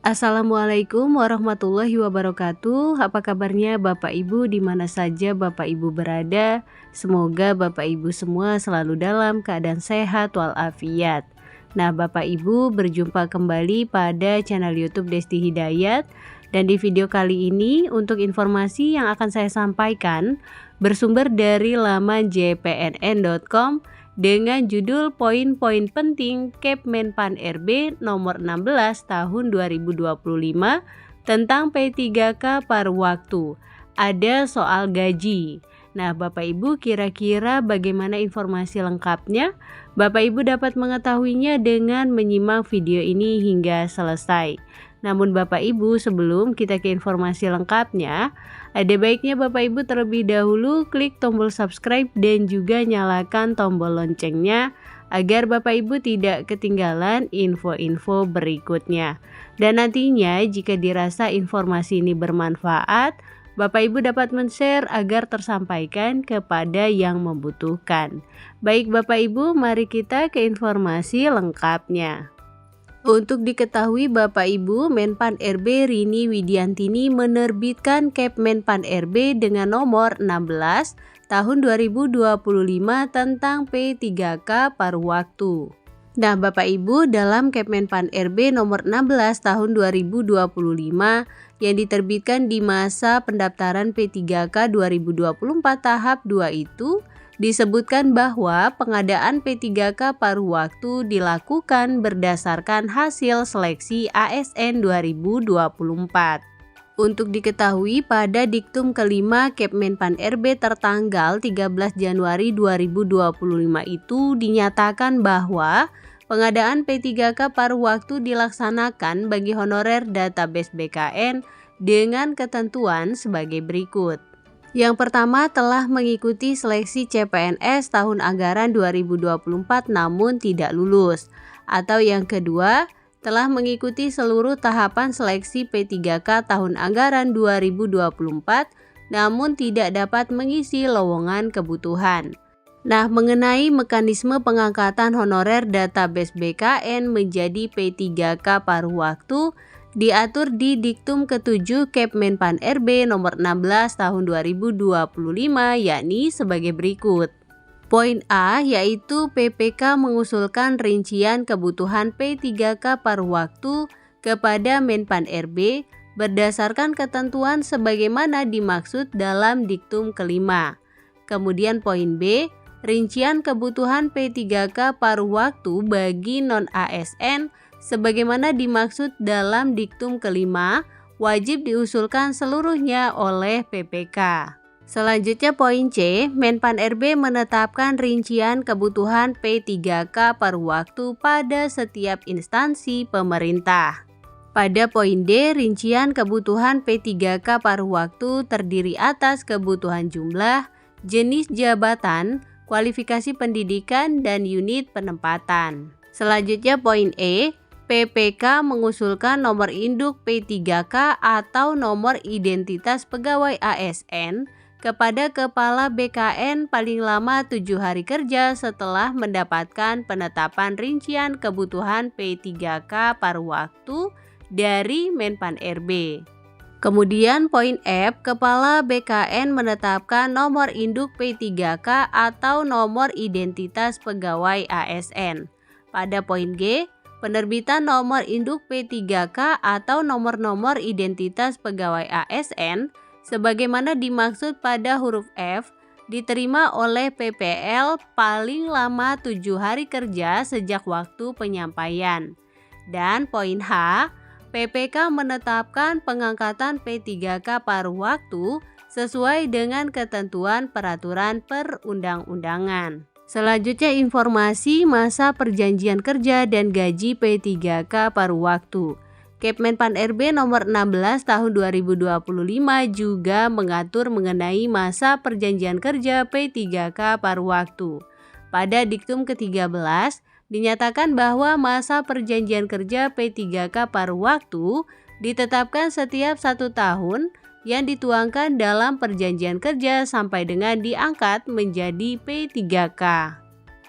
Assalamualaikum warahmatullahi wabarakatuh. Apa kabarnya Bapak Ibu di mana saja Bapak Ibu berada? Semoga Bapak Ibu semua selalu dalam keadaan sehat walafiat. Nah, Bapak Ibu berjumpa kembali pada channel YouTube Desti Hidayat, dan di video kali ini untuk informasi yang akan saya sampaikan bersumber dari laman jpnn.com dengan judul Poin-poin penting Kepmenpan RB nomor 16 tahun 2025 tentang P3K paruh waktu. Ada soal gaji. Nah, Bapak Ibu kira-kira bagaimana informasi lengkapnya? Bapak Ibu dapat mengetahuinya dengan menyimak video ini hingga selesai. Namun Bapak Ibu, sebelum kita ke informasi lengkapnya, ada baiknya Bapak Ibu terlebih dahulu klik tombol subscribe dan juga nyalakan tombol loncengnya agar Bapak Ibu tidak ketinggalan info-info berikutnya. Dan nantinya jika dirasa informasi ini bermanfaat, Bapak Ibu dapat men-share agar tersampaikan kepada yang membutuhkan. Baik Bapak Ibu, mari kita ke informasi lengkapnya. Untuk diketahui Bapak Ibu, Menpan RB Rini Widiantini menerbitkan Kepmenpan RB dengan nomor 16 tahun 2025 tentang P3K paruh waktu. Nah, Bapak Ibu, dalam Kepmenpan RB nomor 16 tahun 2025 yang diterbitkan di masa pendaftaran P3K 2024 tahap 2 itu disebutkan bahwa pengadaan P3K paruh waktu dilakukan berdasarkan hasil seleksi ASN 2024. Untuk diketahui, pada diktum kelima Kepmenpan RB tertanggal 13 Januari 2025 itu dinyatakan bahwa pengadaan P3K paruh waktu dilaksanakan bagi honorer database BKN dengan ketentuan sebagai berikut. Yang pertama, telah mengikuti seleksi CPNS tahun anggaran 2024 namun tidak lulus. Atau yang kedua, telah mengikuti seluruh tahapan seleksi P3K tahun anggaran 2024 namun tidak dapat mengisi lowongan kebutuhan. Nah, mengenai mekanisme pengangkatan honorer database BKN menjadi P3K paruh waktu diatur di Diktum ke-7 Kepmenpan RB nomor 16 tahun 2025, yakni sebagai berikut. Poin A, yaitu PPK mengusulkan rincian kebutuhan P3K paruh waktu kepada Menpan RB berdasarkan ketentuan sebagaimana dimaksud dalam Diktum kelima. Kemudian poin B, rincian kebutuhan P3K paruh waktu bagi non-ASN sebagaimana dimaksud dalam Diktum kelima wajib diusulkan seluruhnya oleh PPK. Selanjutnya poin C, Menpan RB menetapkan rincian kebutuhan P3K paruh waktu pada setiap instansi pemerintah. Pada poin D, rincian kebutuhan P3K paruh waktu terdiri atas kebutuhan jumlah, jenis jabatan, kualifikasi pendidikan, dan unit penempatan. Selanjutnya poin E, PPK mengusulkan nomor induk P3K atau nomor identitas pegawai ASN kepada Kepala BKN paling lama 7 hari kerja setelah mendapatkan penetapan rincian kebutuhan P3K paruh waktu dari Menpan RB. Kemudian poin F, Kepala BKN menetapkan nomor induk P3K atau nomor identitas pegawai ASN. Pada poin G, penerbitan nomor induk P3K atau nomor-nomor identitas pegawai ASN sebagaimana dimaksud pada huruf F diterima oleh PPL paling lama 7 hari kerja sejak waktu penyampaian. Dan poin H, PPK menetapkan pengangkatan P3K paruh waktu sesuai dengan ketentuan peraturan perundang-undangan. Selanjutnya informasi masa perjanjian kerja dan gaji P3K paruh waktu. Kepmenpan RB nomor 16 tahun 2025 juga mengatur mengenai masa perjanjian kerja P3K paruh waktu. Pada diktum ke-13 dinyatakan bahwa masa perjanjian kerja P3K paruh waktu ditetapkan setiap 1 tahun yang dituangkan dalam perjanjian kerja sampai dengan diangkat menjadi P3K.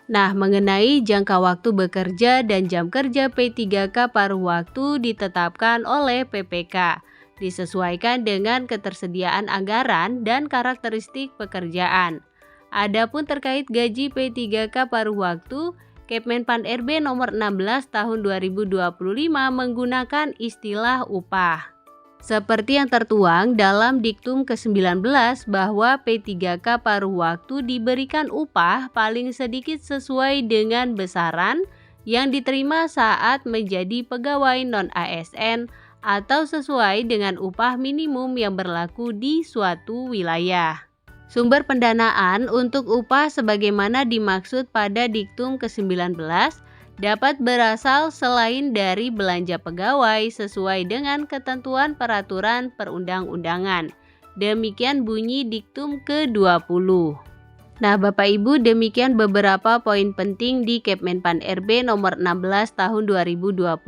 Nah, mengenai jangka waktu bekerja dan jam kerja P3K paruh waktu ditetapkan oleh PPK, disesuaikan dengan ketersediaan anggaran dan karakteristik pekerjaan. Adapun terkait gaji P3K paruh waktu, Kepmenpan RB nomor 16 tahun 2025 menggunakan istilah upah. Seperti yang tertuang dalam Diktum ke-19 bahwa P3K paruh waktu diberikan upah paling sedikit sesuai dengan besaran yang diterima saat menjadi pegawai non-ASN atau sesuai dengan upah minimum yang berlaku di suatu wilayah. Sumber pendanaan untuk upah sebagaimana dimaksud pada Diktum ke-19 dapat berasal selain dari belanja pegawai sesuai dengan ketentuan peraturan perundang-undangan. Demikian bunyi Diktum ke-20. Nah, Bapak Ibu, demikian beberapa poin penting di Kepmenpan RB nomor 16 tahun 2025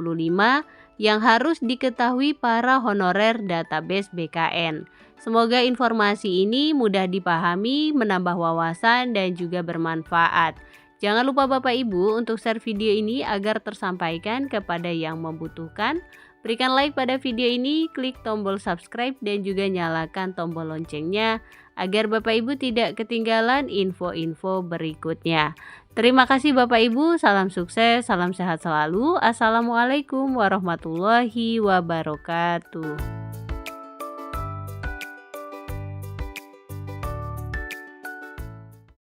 yang harus diketahui para honorer database BKN. Semoga informasi ini mudah dipahami, menambah wawasan, dan juga bermanfaat. Jangan lupa Bapak Ibu untuk share video ini agar tersampaikan kepada yang membutuhkan. Berikan like pada video ini, klik tombol subscribe dan juga nyalakan tombol loncengnya agar Bapak Ibu tidak ketinggalan info-info berikutnya. Terima kasih Bapak Ibu, salam sukses, salam sehat selalu. Assalamualaikum warahmatullahi wabarakatuh.